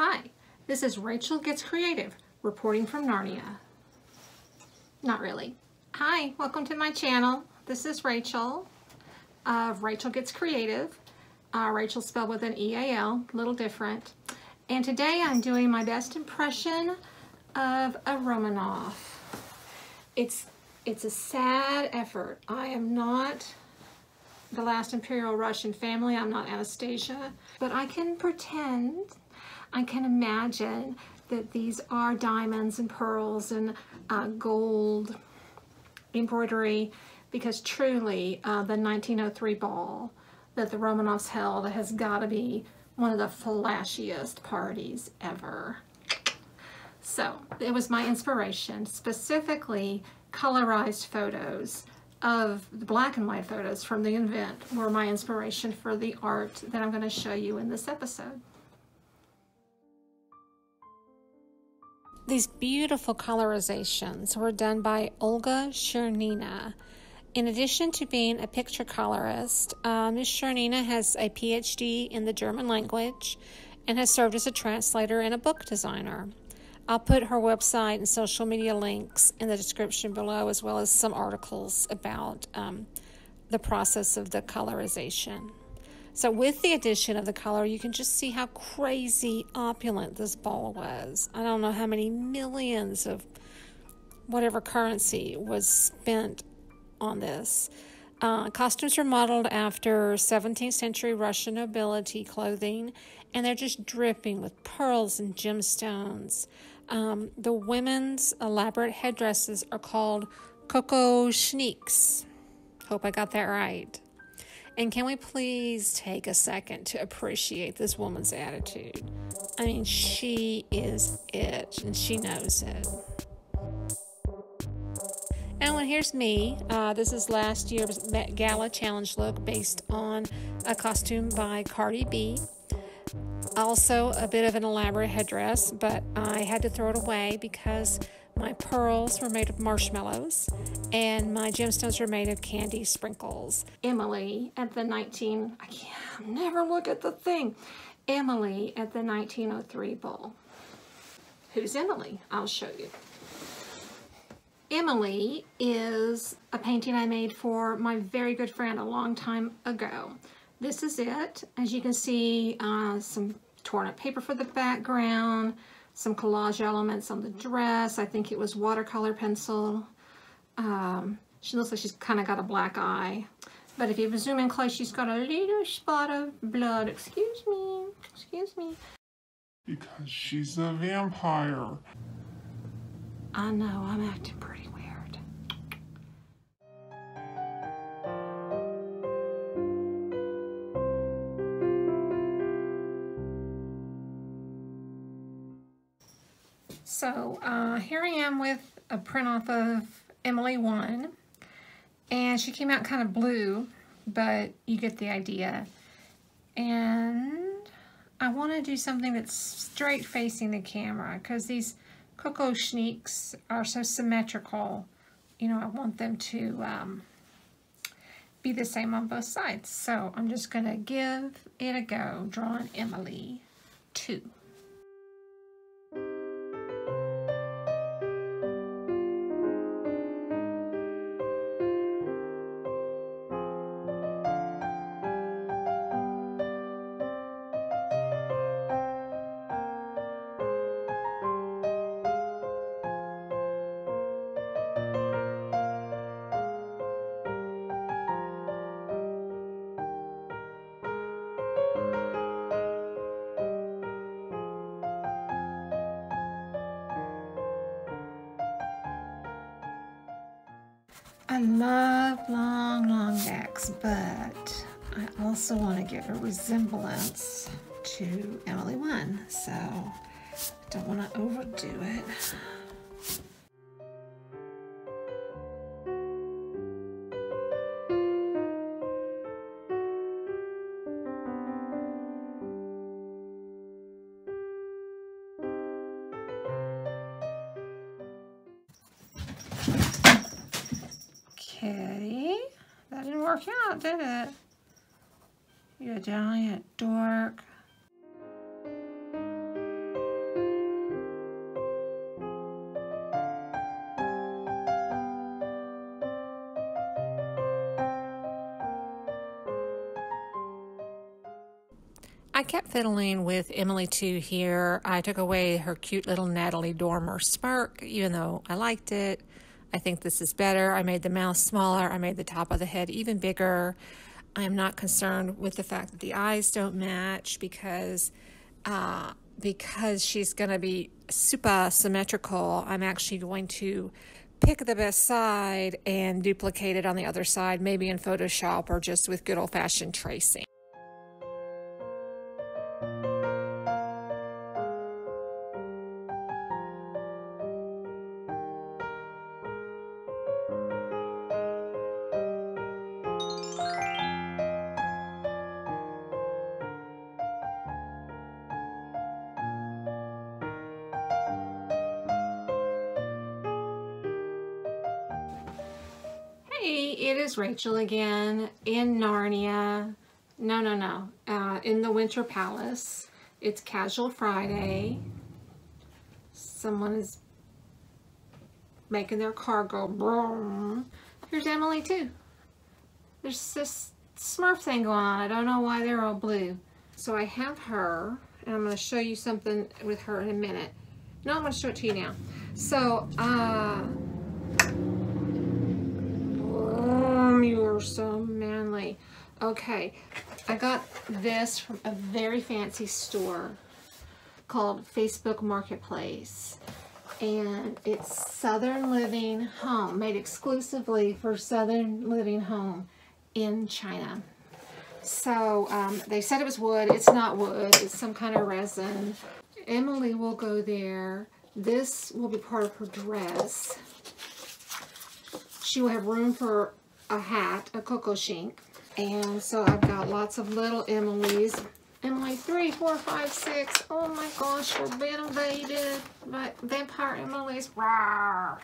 Hi, this is Rachel Gets Creative, reporting from Narnia. Not really. Hi, welcome to my channel. This is Rachel of Rachel Gets Creative. Rachel spelled with an E-A-L, a little different. And today I'm doing my best impression of a Romanov. It's a sad effort. I am not the last imperial Russian family. I'm not Anastasia, but I can pretend, I can imagine that these are diamonds and pearls and gold embroidery, because truly the 1903 ball that the Romanovs held has got to be one of the flashiest parties ever. So it was my inspiration, specifically colorized photos of the black and white photos from the event were my inspiration for the art that I'm going to show you in this episode. These beautiful colorizations were done by Olga Chernina. In addition to being a picture colorist, Ms. Chernina has a PhD in the German language and has served as a translator and a book designer. I'll put her website and social media links in the description below, as well as some articles about the process of the colorization. So with the addition of the color, you can just see how crazy opulent this ball was. I don't know how many millions of whatever currency was spent on this. Costumes are modeled after 17th century Russian nobility clothing, and they're just dripping with pearls and gemstones. The women's elaborate headdresses are called kokoshniks. Hope I got that right. And can we please take a second to appreciate this woman's attitude? I mean, she is it, and she knows it. And here's me. This is last year's Met Gala challenge look based on a costume by Cardi B. Also a bit of an elaborate headdress, but I had to throw it away because my pearls were made of marshmallows and my gemstones were made of candy sprinkles. Emily at the I can't never look at the thing. Emily at the 1903 ball. Who's Emily? I'll show you. Emily is a painting I made for my very good friend a long time ago. This is it. As you can see, some torn up paper for the background, some collage elements on the dress. I think it was watercolor pencil. She looks like she's kind of got a black eye. But if you zoom in close, she's got a little spot of blood. Excuse me. Excuse me. Because she's a vampire. I know, I'm acting pretty weird. So here I am with a print off of Emily 1, and she came out kind of blue, but you get the idea. And I want to do something that's straight facing the camera, because these kokoshniks are so symmetrical. You know, I want them to be the same on both sides. So I'm just going to give it a go, drawing Emily 2. I love long necks, but I also want to give a resemblance to Emily 1, so I don't want to overdo it. Okay, that didn't work out, did it? You giant dork. I kept fiddling with Emily too here. I took away her cute little Natalie Dormer smirk, even though I liked it. I think this is better. I made the mouth smaller. I made the top of the head even bigger. I'm not concerned with the fact that the eyes don't match because she's going to be super symmetrical. I'm actually going to pick the best side and duplicate it on the other side, maybe in Photoshop or just with good old-fashioned tracing. Hey, it is Rachel again in Narnia. No. In the Winter Palace. It's Casual Friday. Someone is making their car go boom. Here's Emily too. There's this Smurf thing going on. I don't know why they're all blue. So I have her, and I'm going to show you something with her in a minute. No, I'm going to show it to you now. So, you are so manly. Okay, I got this from a very fancy store called Facebook Marketplace, and it's Southern Living Home, made exclusively for Southern Living Home in China. So they said it was wood. It's not wood. It's some kind of resin. Emily will go there. This will be part of her dress. She will have room for a hat, a cocoa shink. And so I've got lots of little Emilys. Emily 3, 4, 5, 6. Oh my gosh, we're being invaded by vampire Emilys. Rawr.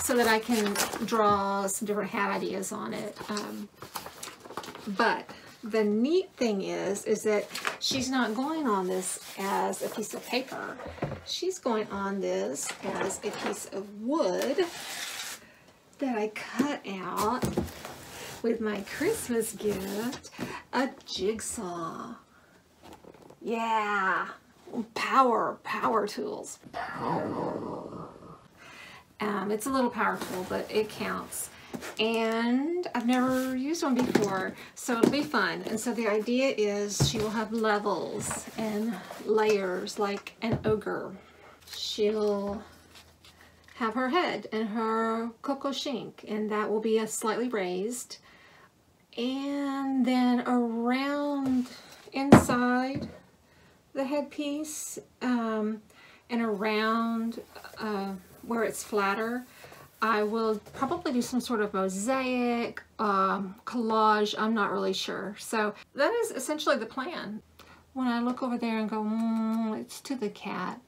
So that I can draw some different hat ideas on it. But the neat thing is that she's not going on this as a piece of paper. She's going on this as a piece of wood that I cut out with my Christmas gift, a jigsaw. Yeah, power tools. It's a little power tool, but it counts. And I've never used one before, so it'll be fun. And so the idea is she will have levels and layers like an ogre. She'll have her head and her cocoa shink, and that will be a slightly raised. And then around inside the headpiece and around where it's flatter, I will probably do some sort of mosaic, collage, I'm not really sure. So that is essentially the plan. When I look over there and go, it's to the cat,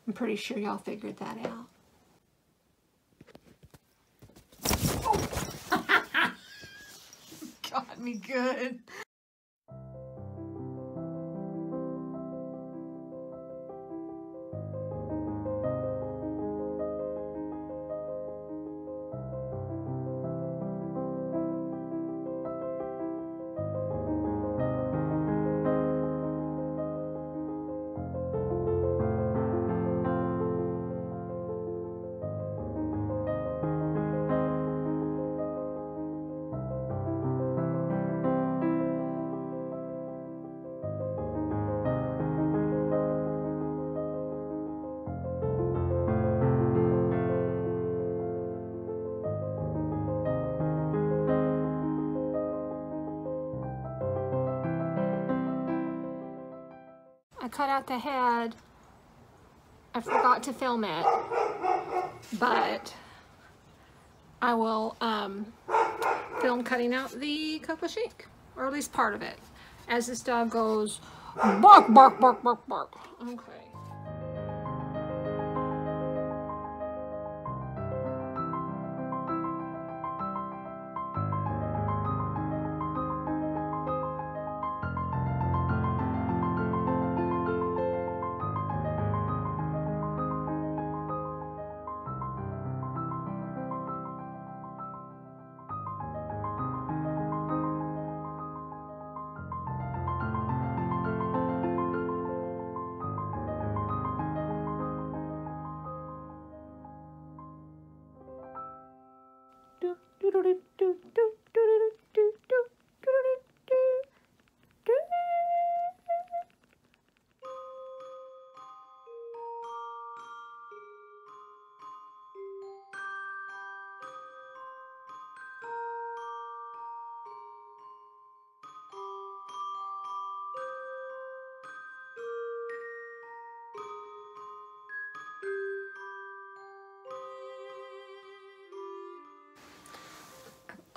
I'm pretty sure y'all figured that out. Oh. Got me good. I cut out the head. I forgot to film it, but I will film cutting out the cocoa shake, or at least part of it, as this dog goes bark, bark, bark, bark, bark. Okay.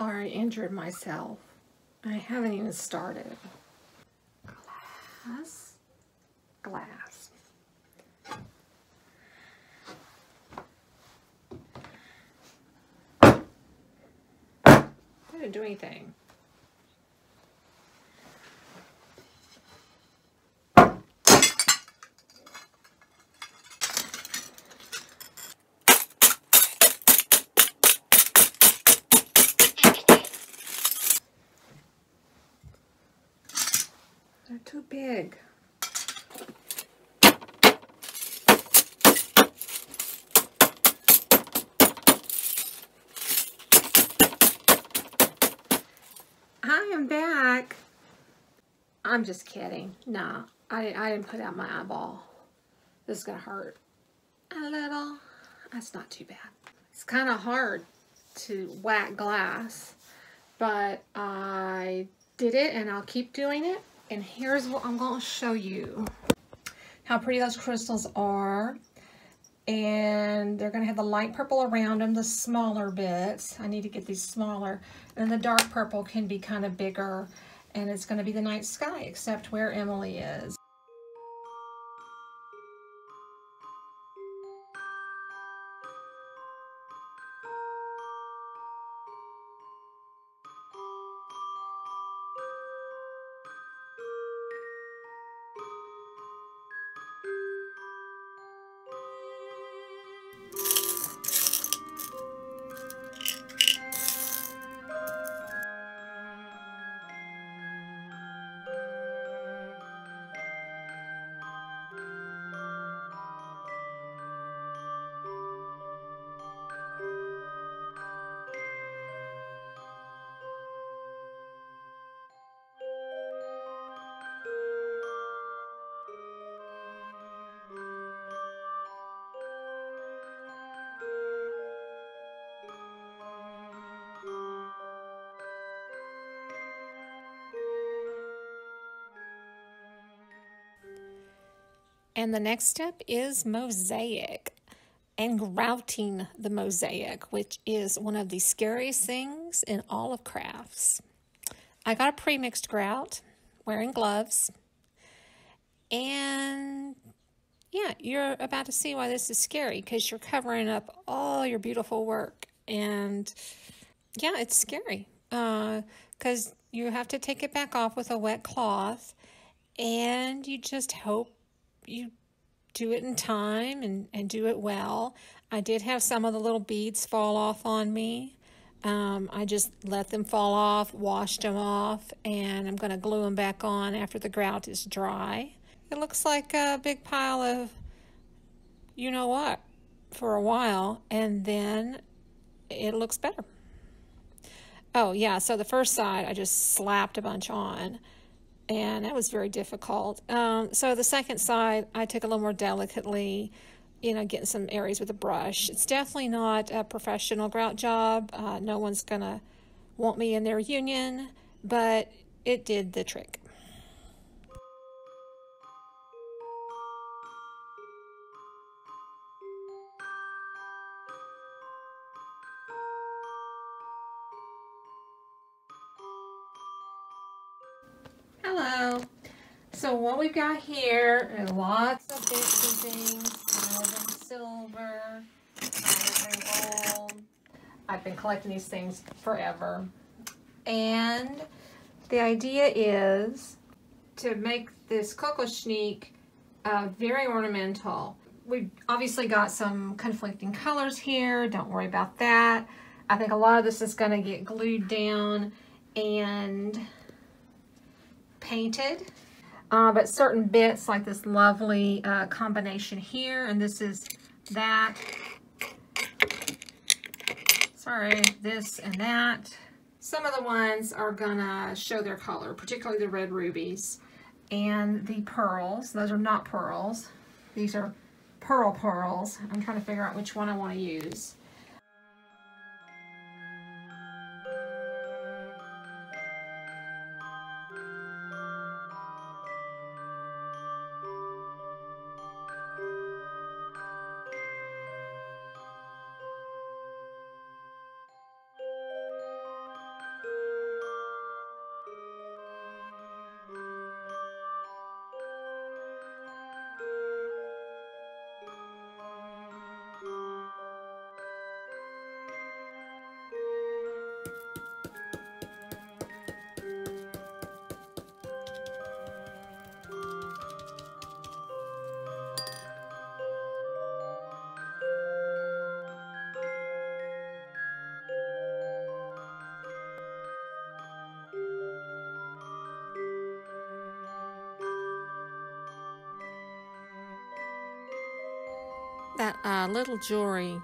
Already injured myself. I haven't even started. Glass. I didn't do anything. They're too big. I am back. I'm just kidding. Nah, I didn't put out my eyeball. This is gonna hurt a little. That's not too bad. It's kind of hard to whack glass, but I did it and I'll keep doing it. And here's what I'm going to show you. How pretty those crystals are. And they're going to have the light purple around them, the smaller bits. I need to get these smaller. And the dark purple can be kind of bigger. And it's going to be the night sky, except where Emily is. And the next step is mosaic and grouting the mosaic, which is one of the scariest things in all of crafts. I got a pre-mixed grout, wearing gloves, and yeah, you're about to see why this is scary because you're covering up all your beautiful work. And yeah, it's scary because you have to take it back off with a wet cloth, and you just hope you do it in time and do it well. I did have some of the little beads fall off on me. I just let them fall off, washed them off, and I'm going to glue them back on after the grout is dry. It looks like a big pile of you know what for a while, and then it looks better. Oh yeah, so the first side I just slapped a bunch on, and that was very difficult. So the second side, I took a little more delicately, getting some areas with a brush. It's definitely not a professional grout job. No one's going to want me in their union, but it did the trick. Hello. So what we've got here are lots of bits and things, gold and silver, iron and gold. I've been collecting these things forever. And the idea is to make this Kokoschnik very ornamental. We've obviously got some conflicting colors here. Don't worry about that. I think a lot of this is going to get glued down and painted. But certain bits, like this lovely combination here, and this is that. It's Sorry, this and that. Some of the ones are gonna show their color, particularly the red rubies. And the pearls, those are not pearls. These are pearls. I'm trying to figure out which one I want to use. That little jewelry,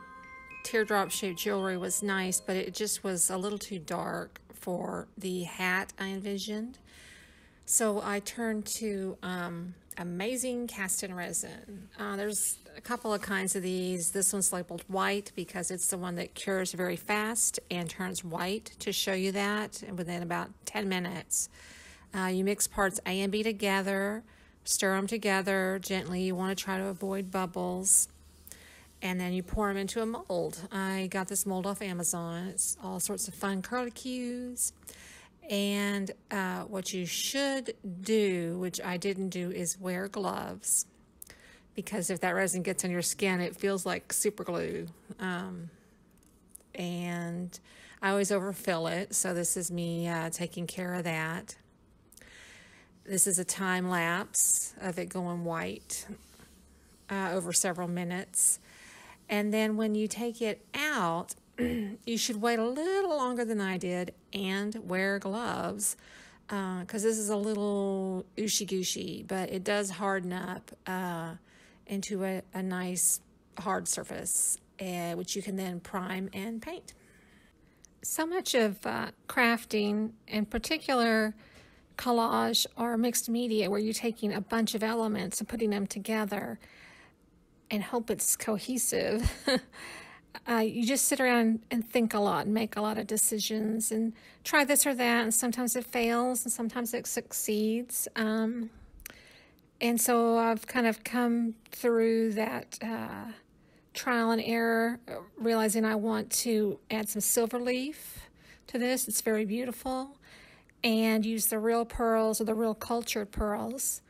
teardrop-shaped jewelry, was nice, but it just was a little too dark for the hat I envisioned. So I turned to amazing cast-in resin. There's a couple of kinds of these. This one's labeled white because it's the one that cures very fast and turns white to show you that within about 10 minutes. You mix parts A and B together, stir them together gently. You want to try to avoid bubbles. And then you pour them into a mold. I got this mold off Amazon. It's all sorts of fun curlicues. And what you should do, which I didn't do, is wear gloves. Because if that resin gets on your skin, it feels like super glue. And I always overfill it, so this is me taking care of that. This is a time lapse of it going white over several minutes. And then when you take it out, you should wait a little longer than I did and wear gloves because this is a little ooshy-gooshy, but it does harden up into a nice hard surface, which you can then prime and paint. So much of crafting, in particular collage or mixed media, where you're taking a bunch of elements and putting them together and hope it's cohesive. You just sit around and think a lot and make a lot of decisions and try this or that, and sometimes it fails and sometimes it succeeds. And so I've kind of come through that trial and error, realizing I want to add some silver leaf to this. It's very beautiful. And use the real pearls or the real cultured pearls.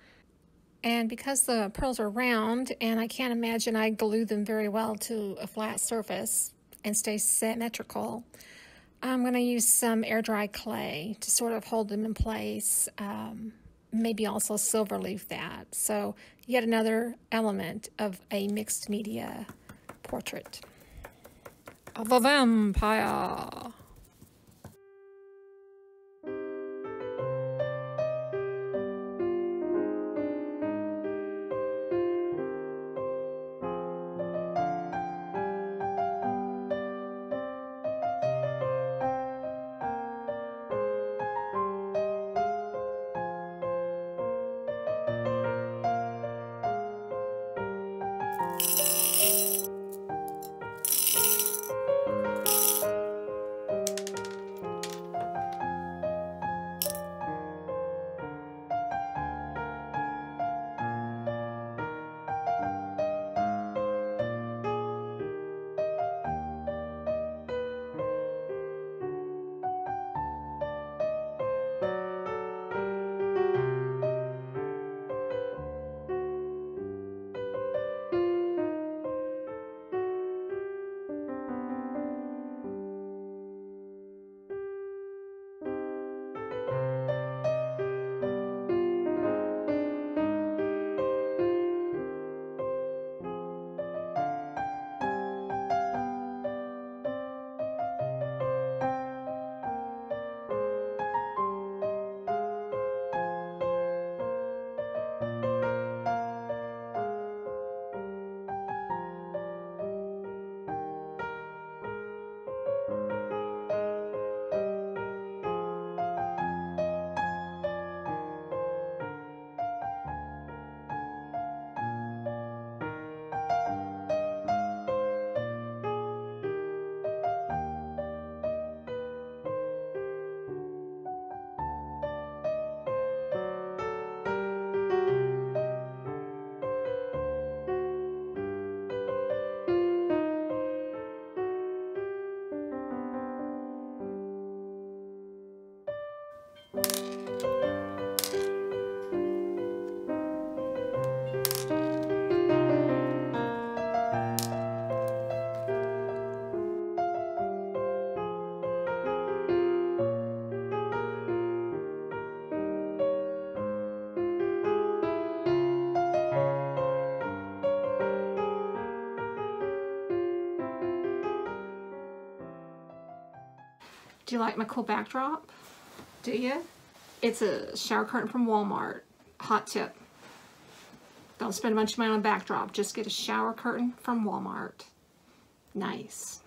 And because the pearls are round, and I can't imagine I glue them very well to a flat surface and stay symmetrical, I'm going to use some air dry clay to sort of hold them in place. Maybe also silver leaf that. So yet another element of a mixed media portrait of a vampire. Do you like my cool backdrop? Do you? It's a shower curtain from Walmart. Hot tip. Don't spend a bunch of money on a backdrop. Just get a shower curtain from Walmart. Nice.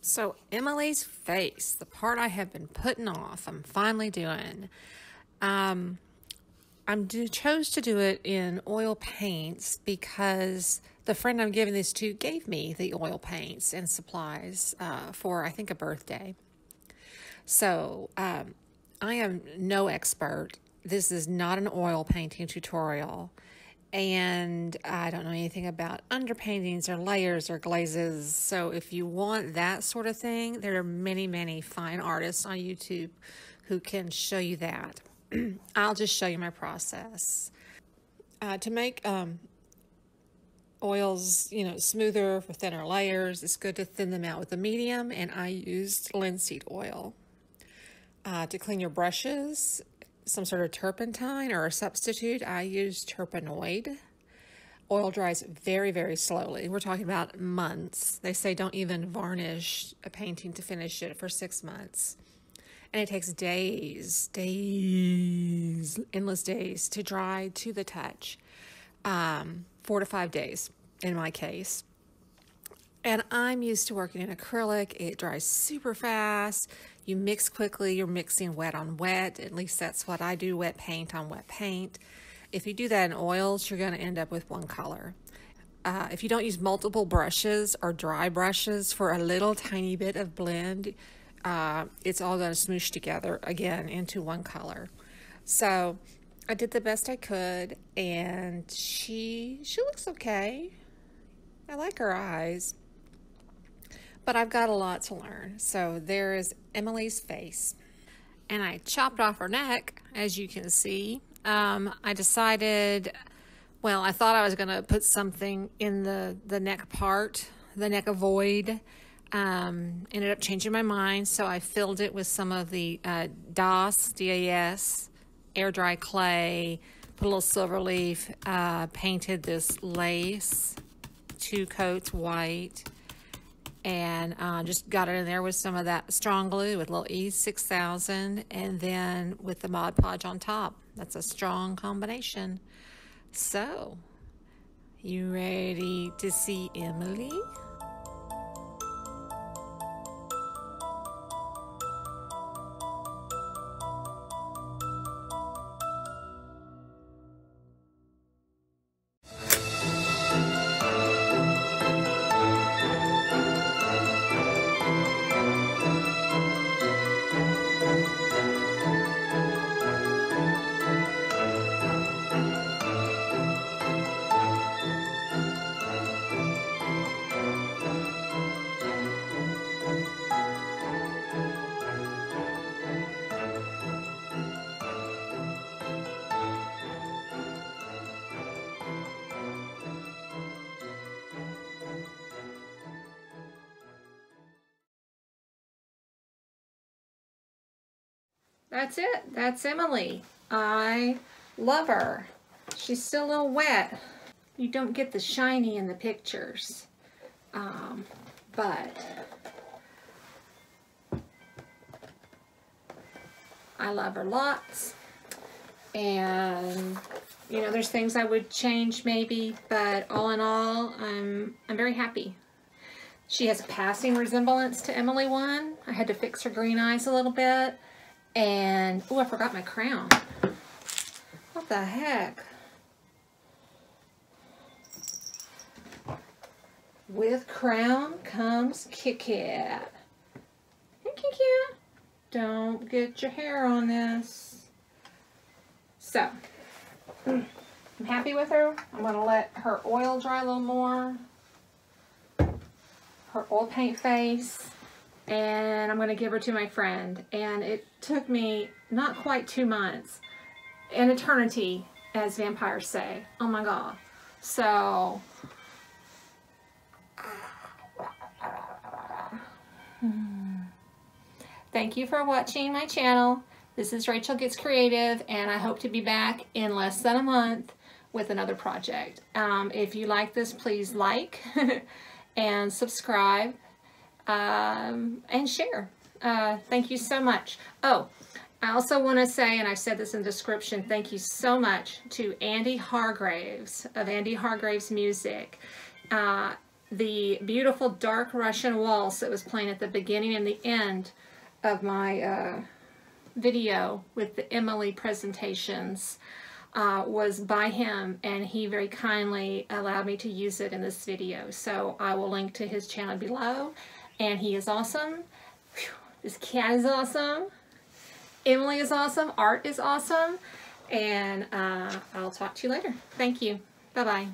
So Emily's face, the part I have been putting off, I'm finally doing. Chose to do it in oil paints because the friend I'm giving this to gave me the oil paints and supplies for, I think, a birthday. So I am no expert. This is not an oil painting tutorial. And I don't know anything about underpaintings or layers or glazes. So if you want that sort of thing, there are many, many fine artists on YouTube who can show you that. I'll just show you my process. To make oils, smoother for thinner layers, it's good to thin them out with a medium, and I used linseed oil. To clean your brushes, some sort of turpentine or a substitute, I use turpenoid. Oil dries very, very slowly. We're talking about months. They say don't even varnish a painting to finish it for 6 months. And it takes days, endless days to dry to the touch. 4 to 5 days in my case. And I'm used to working in acrylic. It dries super fast. You mix quickly. You're mixing wet on wet. At least that's what I do, wet paint on wet paint. If you do that in oils, you're going to end up with one color. If you don't use multiple brushes or dry brushes for a little tiny bit of blend, it's all going to smoosh together again into one color. So I did the best I could, and she looks okay. I like her eyes. But I've got a lot to learn. So there is Emily's face. And I chopped off her neck, as you can see. I decided, well, I thought I was going to put something in the neck part, the neck void. Ended up changing my mind, so I filled it with some of the DAS, air dry clay, put a little silver leaf, painted this lace, 2 coats white, and just got it in there with some of that strong glue with a little E6000, and then with the Mod Podge on top. That's a strong combination. So, you ready to see Emily? That's it. That's Emily. I love her. She's still a little wet. You don't get the shiny in the pictures. But I love her lots. And there's things I would change maybe, but all in all, I'm very happy. She has a passing resemblance to Emily one. I had to fix her green eyes a little bit. And, oh, I forgot my crown. What the heck? With crown comes Kit Kat. Hey, Kit Kat. Don't get your hair on this. So, I'm happy with her. I'm going to let her oil dry a little more. Her oil paint face. And I'm going to give her to my friend. And it took me not quite 2 months. An eternity, as vampires say. Oh my god. So... Thank you for watching my channel. This is Rachel Gets Creative, and I hope to be back in less than a month with another project. If you like this, please like and subscribe and share. Thank you so much. Oh, I also want to say, and I've said this in the description, thank you so much to Andy Hargraves of Andy Hargraves Music. The beautiful dark Russian waltz that was playing at the beginning and the end of my video with the Emily presentations was by him, and he very kindly allowed me to use it in this video. So I will link to his channel below, and he is awesome. Whew. This cat is awesome. Emily is awesome. Art is awesome. And I'll talk to you later. Thank you. Bye-bye.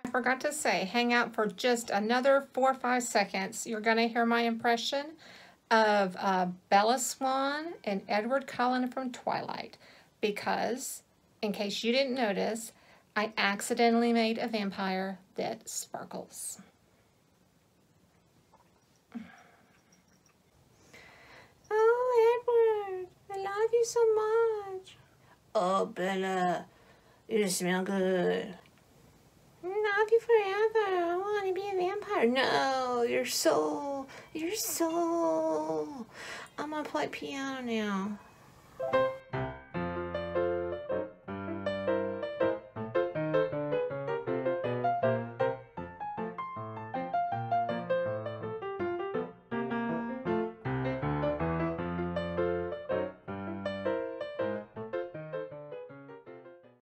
I forgot to say, hang out for just another 4 or 5 seconds. You're going to hear my impression of Bella Swan and Edward Cullen from Twilight. Because, in case you didn't notice, I accidentally made a vampire that sparkles. Oh, Edward, I love you so much. Oh, Bella, you smell good. Love you forever. I want to be a vampire. No, you're so... I'm gonna play piano now.